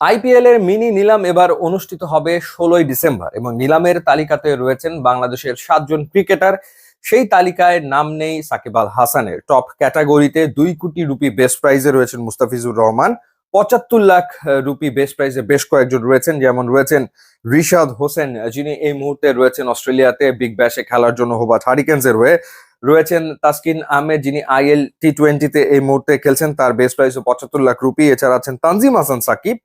IPL এর mini নিলাম এবার অনুষ্ঠিত হবে 16ই ডিসেম্বর এবং নিলামের তালিকাতে রয়েছেন বাংলাদেশের 7 জন ক্রিকেটার। সেই তালিকায় নাম নেই সাকিব আল হাসানের। টপ ক্যাটাগরিতে 2 কোটি রুপি বেস্ট প্রাইজে রয়েছেন মুস্তাফিজুর রহমান। 75 লাখ রুপি বেস্ট প্রাইজে বেশ কয়েকজন রয়েছেন, যেমন রয়েছেন রিশাদ হোসেন, যিনি এই মুহূর্তে রয়েছেন অস্ট্রেলিয়াতে বিগ ব্যাশে খেলার জন্য হোবার্ট হারিকেন্সের হয়ে। রয়েছেন তাসকিন আহমেদ, যিনি আইএল টি20-তে এই মুহূর্তে খেলছেন, তার বেস্ট প্রাইস 75 লাখ রুপি। এছাড়া আছেন তানজিম হাসান সাকিব,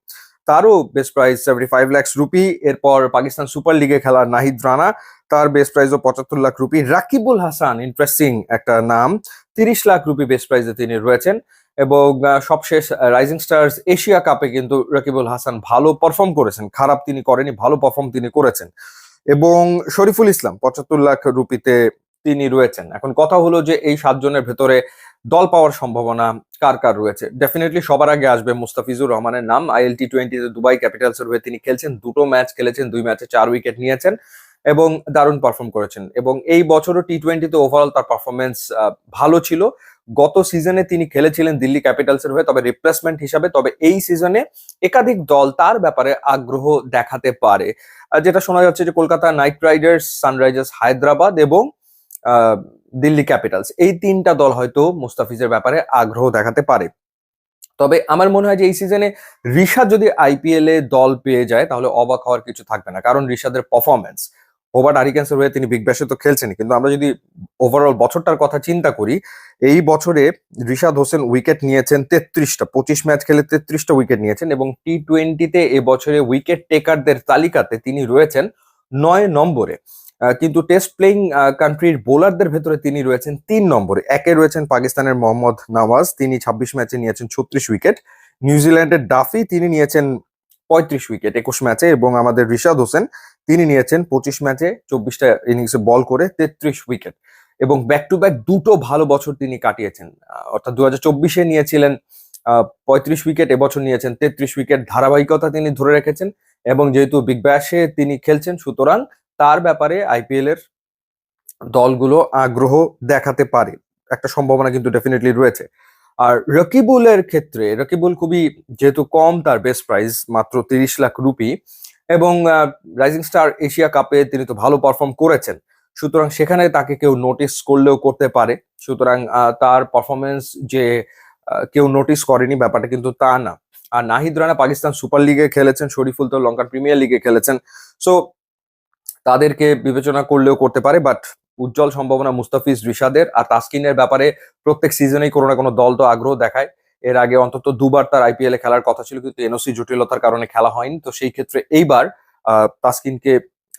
তারও বেস্ট প্রাইস 75 লাখ রুপি। এরপর পাকিস্তান সুপার লিগে খেলার নাহিদ রানা, তার বেস্ট প্রাইসও 75 লাখ রুপি। রাকিবুল হাসান, ইন্টারেস্টিং একটা নাম, 30 লাখ রুপি বেস্ট প্রাইসে তিনি রয়েছেন। এবং সবশেষ রাইজিং স্টার্স এশিয়া কাপে কিন্তু রাকিবুল হাসান ভালো পারফর্ম করেছেন, খারাপ তিনি করেনি, ভালো পারফর্ম তিনি করেছেন। এবং শরীফুল ইসলাম 75 লাখ রুপিতে তিনি রয়েছেন। এখন কথা হলো যে এই 7 জনের ভেতরে দল পাওয়ার সম্ভাবনা কার কার রয়েছে। ডেফিনেটলি সবার আগে আসবে মুস্তাফিজুর রহমানের নাম। আইএল টি20-তে দুবাই ক্যাপিটালস এর হয়ে তিনি খেলছেন, 2টো ম্যাচ খেলেছেন, 2 ম্যাচে 4 উইকেট নিয়েছেন এবং দারুণ পারফর্ম করেছেন। এবং এই বছরও টি20-তে ওভারঅল তার পারফরমেন্স ভালো ছিল। গত সিজনে তিনি খেলেছিলেন দিল্লি ক্যাপিটালস এর হয়ে, তবে রিপ্লেসমেন্ট হিসাবে। তবে এই সিজনে একাধিক দল তার ব্যাপারে আগ্রহ দেখাতে পারে। যেটা শোনা যাচ্ছে যে Kolkata night Riders, Sunrisers Hyderabad এবং দিল্লি ক্যাপিটালস, এই 3টা দল হয়তো মুস্তাফিজের ব্যাপারে আগ্রহ দেখাতে পারে। তবে আমার মনে হয় যে এই সিজনে ঋষাদ যদি আইপিএল এ দল পেয়ে যায় তাহলে অবাক হওয়ার কিছু থাকবে না, কারণ ঋষাদের পারফরমেন্স, হোবার্ট হারিকেন্সের হয়ে তিনি বিগ ব্যাশে তো খেলছেন, কিন্তু আমরা যদি ওভারঅল বছরটার কথা চিন্তা করি, এই বছরে ঋষাদ হোসেন উইকেট নিয়েছেন 33টা, 25 ম্যাচ খেলে 33টা উইকেট নিয়েছেন এবং টি20-তে এবছরে উইকেট টেকারদের তালিকাতে তিনি রয়েছেন 9 নম্বরে। কিন্তু টেস্ট প্লেইং কান্ট্রির বোলারদের ভেতরে তিনি রয়েছেন 3 নম্বরে। একে রয়েছেন পাকিস্তানের মোহাম্মদ নওয়াজ, তিনি 26 ম্যাচে নিয়েছেন 36 উইকেট। নিউজিল্যান্ডের ডাফি, তিনি নিয়েছেন 35 উইকেট 21 ম্যাচে। এবং আমাদের ঋষাদ হোসেন, তিনি নিয়েছেন 25 ম্যাচে 24টা ইনিংসে বল করে 33 উইকেট। এবং ব্যাক টু ব্যাক 2টো ভালো বছর তিনি কাটিয়েছেন, অর্থাৎ 2024-এ নিয়েছিলেন 35 উইকেট, এবছর নিয়েছেন 33 উইকেট। ধারাবাহিকতা তিনি ধরে রেখেছেন এবং যেহেতু বিগ ব্যাশে তিনি খেলছেন, সুতরাং তার ব্যাপারে আইপিএল এর দলগুলো আগ্রহ দেখাতে পারে, একটা সম্ভাবনা কিন্তু ডেফিনেটলি রয়েছে। আর রকিবুলের ক্ষেত্রে, রকিবুল খুবই যেহেতু কম তার বেস্ট প্রাইস মাত্র 30 লাখ রুপি, এবং রাইজিং স্টার এশিয়া কাপে তিনি তো ভালো পারফর্ম করেছেন, সুতরাং সেখানে তাকে কেউ নোটিস করলেও করতে পারে। সুতরাং তার পারফরমেন্স যে কেউ নোটিস করেনি ব্যাপারটা কিন্তু তা না। আর নাহিদ রানা পাকিস্তান সুপার লিগে খেলেছেন, শরীফুল তো লঙ্কান প্রিমিয়ার লিগে খেলেছেন, সো তাদেরকে বিবেচনা করলেও করতে পারে। বাট উজ্জ্বল সম্ভাবনা মুস্তাফিজ, ঋষাদের আর তাসকিনের ব্যাপারে। প্রত্যেক সিজনেই কোনো না কোনো দল তো আগ্রহ দেখায়। এর আগে অন্তত 2বার তার আইপিএল এ খেলার কথা ছিল, কিন্তু এনওসি জটিলতার কারণে খেলা হয়নি। তো সেই ক্ষেত্রে এইবার তাসকিনকে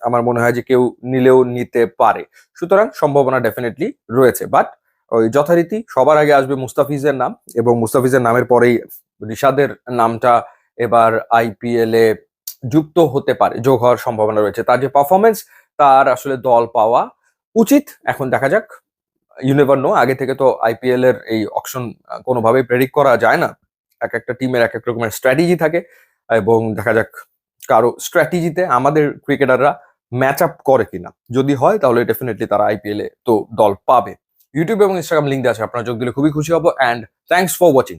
আমার মনে হয় যে কেউ নিলেও নিতে পারে, সুতরাং সম্ভাবনা ডেফিনেটলি রয়েছে। বাট ওই যথারীতি সবার আগে আসবে মুস্তাফিজের নাম, এবং মুস্তাফিজের নামের পরেই ঋষাদের নামটা এবার আইপিএল এ যুক্ত হতে পারে, যোগ হওয়ার সম্ভাবনা রয়েছে। তার যে পারফরমেন্স, তার আসলে দল পাওয়া উচিত। এখন দেখা যাক, ইউ নেভার নো। আগে থেকে তো আইপিএল এর এই অকশন কোনোভাবেই প্রেডিক্ট করা যায় না। এক একটা টিমের এক এক রকমের স্ট্র্যাটেজি থাকে, এবং দেখা যাক কারো স্ট্র্যাটেজিতে আমাদের ক্রিকেটাররা ম্যাচ আপ করে কিনা। যদি হয় তাহলে ডেফিনেটলি তারা আইপিএল এ তো দল পাবে। ইউটিউব এবং ইনস্টাগ্রাম লিঙ্ক দেওয়া আছে, আপনারা যোগ দিলে খুবই খুশি হব। And thanks for watching.